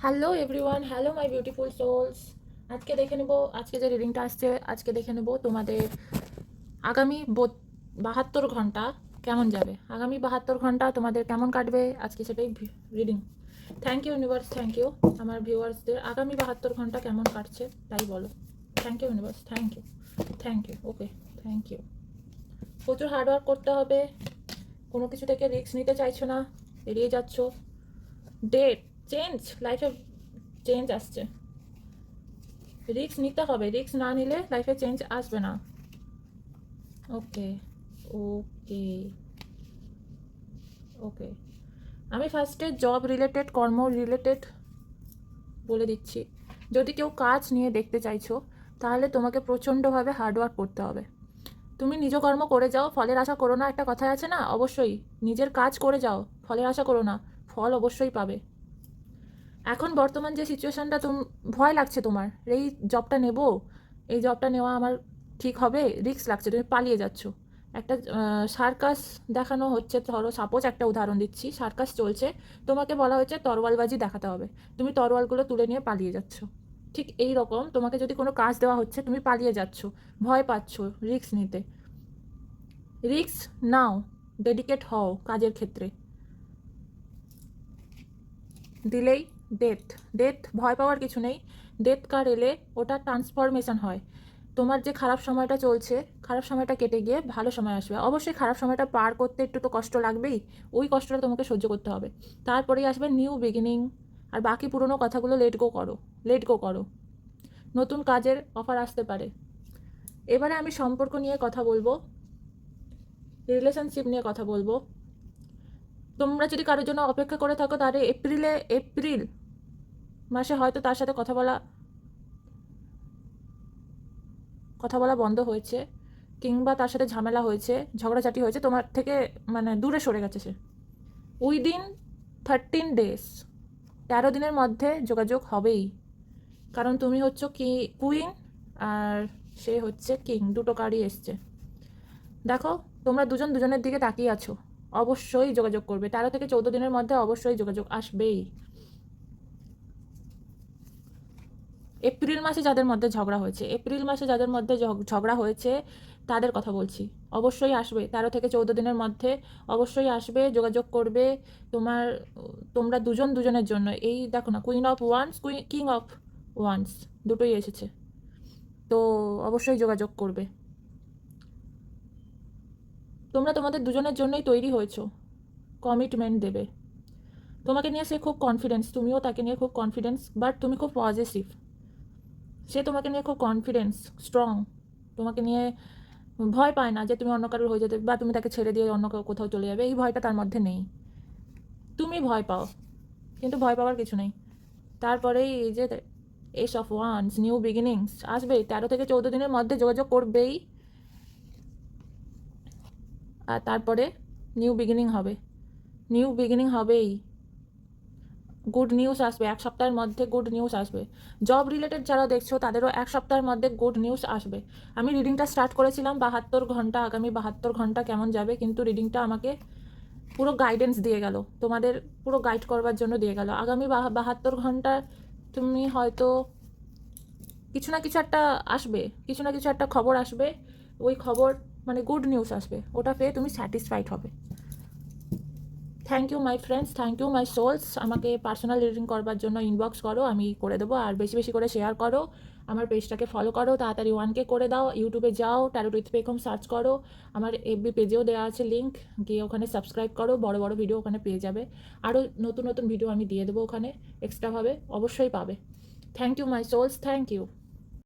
Hello everyone, hello my beautiful souls. আজকে দেখে নেব, আজকে যে রিডিংটা আসছে, আজকে দেখে নেব তোমাদের আগামী 72 ঘন্টা কেমন যাবে। আগামী 72 ঘন্টা তোমাদের কেমন কাটবে আজকে সেটাই reading. Thank you universe, thank you আমার ভিউয়ার্সদের। আগামী 72 ঘন্টা কেমন কাটছে তাই বলো। Thank you universe, thank you, thank you, okay, thank you. প্রচুর হার্ডওয়ার্ক করতে হবে, কোনো কিছু থেকে রিস্ক নিতে চাইছো না, এড়িয়ে যাচ্ছ। ডেট চেঞ্জ, লাইফে চেঞ্জ আসছে, রিস্ক নিতে হবে, রিস্ক না নিলে লাইফে চেঞ্জ আসবে না। ওকে ওকে ওকে, আমি ফার্স্টে জব রিলেটেড, কর্ম রিলেটেড বলে দিচ্ছি। যদি কেউ কাজ নিয়ে দেখতে চাইছো তাহলে তোমাকে প্রচণ্ডভাবে হার্ডওয়ার্ক করতে হবে। তুমি নিজ কর্ম করে যাও, ফলের আশা করো না, একটা কথা আছে না, অবশ্যই নিজের কাজ করে যাও, ফলের আশা করো না, ফল অবশ্যই পাবে। এখন বর্তমান যে সিচুয়েশানটা, ভয় লাগছে তোমার, এই জবটা নেব, এই জবটা নেওয়া আমার ঠিক হবে, রিস্ক লাগছে, তুমি পালিয়ে যাচ্ছ। একটা সার্কাস দেখানো হচ্ছে, ধরো সাপোজ একটা উদাহরণ দিচ্ছি, সার্কাস চলছে, তোমাকে বলা হয়েছে তরোয়ালবাজি দেখাতে হবে, তুমি তরোয়ালগুলো তুলে নিয়ে পালিয়ে যাচ্ছ। ঠিক এই রকম তোমাকে যদি কোনো কাজ দেওয়া হচ্ছে, তুমি পালিয়ে যাচ্ছ, ভয় পাচ্ছ রিস্ক নিতে। রিস্ক নাও, ডেডিকেট হও কাজের ক্ষেত্রে। দিলেই ডেথ, ডেথ ভয় পাওয়ার কিছু নেই। ডেথ কার্ড এলে ওটা ট্রান্সফরমেশন হয়। তোমার যে খারাপ সময়টা চলছে, খারাপ সময়টা কেটে গিয়ে ভালো সময় আসবে। অবশ্যই খারাপ সময়টা পার করতে একটু তো কষ্ট লাগবেই, ওই কষ্টটা তোমাকে সহ্য করতে হবে। তারপরেই আসবে নিউ বিগিনিং। আর বাকি পুরনো কথাগুলো লেট গো করো, লেট গো করো। নতুন কাজের অফার আসতে পারে। এবারে আমি সম্পর্ক নিয়ে কথা বলবো, রিলেশনশিপ নিয়ে কথা বলবো। তোমরা যদি কারোর জন্য অপেক্ষা করে থাকো, তাহলে এপ্রিল মাসে হয়তো তার সাথে কথা বলা বন্ধ হয়েছে, কিংবা তার সাথে ঝামেলা হয়েছে, ঝগড়াঝাটি হয়েছে, তোমার থেকে মানে দূরে সরে গেছে সে। উইদিন 13 ডেজ, 13 দিনের মধ্যে যোগাযোগ হবেই। কারণ তুমি হচ্ছ কি কুইন, আর সে হচ্ছে কিং, দুটো কার্ডই এসছে। দেখো, তোমরা দুজন দুজনের দিকে তাকিয়ে আছো, অবশ্যই যোগাযোগ করবে, 13 থেকে 14 দিনের মধ্যে অবশ্যই যোগাযোগ আসবেই। এপ্রিল মাসে যাদের মধ্যে ঝগড়া হয়েছে, এপ্রিল মাসে যাদের মধ্যে ঝগড়া হয়েছে তাদের কথা বলছি, অবশ্যই আসবে 13 থেকে 14 দিনের মধ্যে, অবশ্যই আসবে, যোগাযোগ করবে। তোমার তোমরা দুজন দুজনের জন্য, এই দেখো না, queen of wands, king of wands, দুটোই এসেছে, তো অবশ্যই যোগাযোগ করবে। তোমরা তোমাদের দুজনের জন্যই তৈরি হয়েছো, কমিটমেন্ট দেবে। তোমাকে নিয়ে সে খুব কনফিডেন্স, তুমিও তাকে নিয়ে খুব কনফিডেন্স, বাট তুমি খুব পজিটিভ। সে তোমাকে নিয়ে খুব কনফিডেন্স, স্ট্রং, তোমাকে নিয়ে ভয় পায় না যে তুমি অন্য কারোর হয়ে যেতে, বা তুমি তাকে ছেড়ে দিয়ে অন্য কোথাও চলে যাবে, এই ভয়টা তার মধ্যে নেই। তুমি ভয় পাও, কিন্তু ভয় পাওয়ার কিছু নেই। তারপরেই এই যে S of wands, new beginnings আসবেই, 13 থেকে 14 দিনের মধ্যে যোগাযোগ করবেই। আর তারপরে নিউ বিগিনিং হবে, নিউ বিগিনিং হবেই, গুড নিউজ আসবে, 1 সপ্তাহের মধ্যে গুড নিউজ আসবে। জব রিলেটেড যারা দেখছো তাদেরও 1 সপ্তাহের মধ্যে গুড নিউজ আসবে। আমি রিডিংটা স্টার্ট করেছিলাম 72 ঘন্টা, আগামী 72 ঘন্টা কেমন যাবে, কিন্তু রিডিংটা আমাকে পুরো গাইডেন্স দিয়ে গেল, তোমাদের পুরো গাইড করবার জন্য দিয়ে গেল। আগামী 72 ঘন্টা তুমি হয়তো কিছু না কিছু একটা আসবে, কিছু না কিছু একটা খবর আসবে, ওই খবর মানে গুড নিউজ আসবে, ওটা পেয়ে তুমি স্যাটিসফাইড হবে। Thank you my friends, thank you my souls. আমাকে পার্সোনাল রিডিং করবার জন্য ইনবক্স করো, আমি করে দেবো। আর বেশি বেশি করে শেয়ার করো, আমার পেজটাকে ফলো করো, তাড়াতাড়ি 1K করে দাও। ইউটিউবে যাও, ট্যারোট উইথ পেখম সার্চ করো, আমার এফবি পেজেও দেওয়া আছে লিঙ্ক, গিয়ে ওখানে সাবস্ক্রাইব করো, বড় বড় ভিডিও ওখানে পেয়ে যাবে। আরও নতুন নতুন ভিডিও আমি দিয়ে দেবো ওখানে এক্সট্রাভাবে, অবশ্যই পাবে। Thank you my souls, thank you.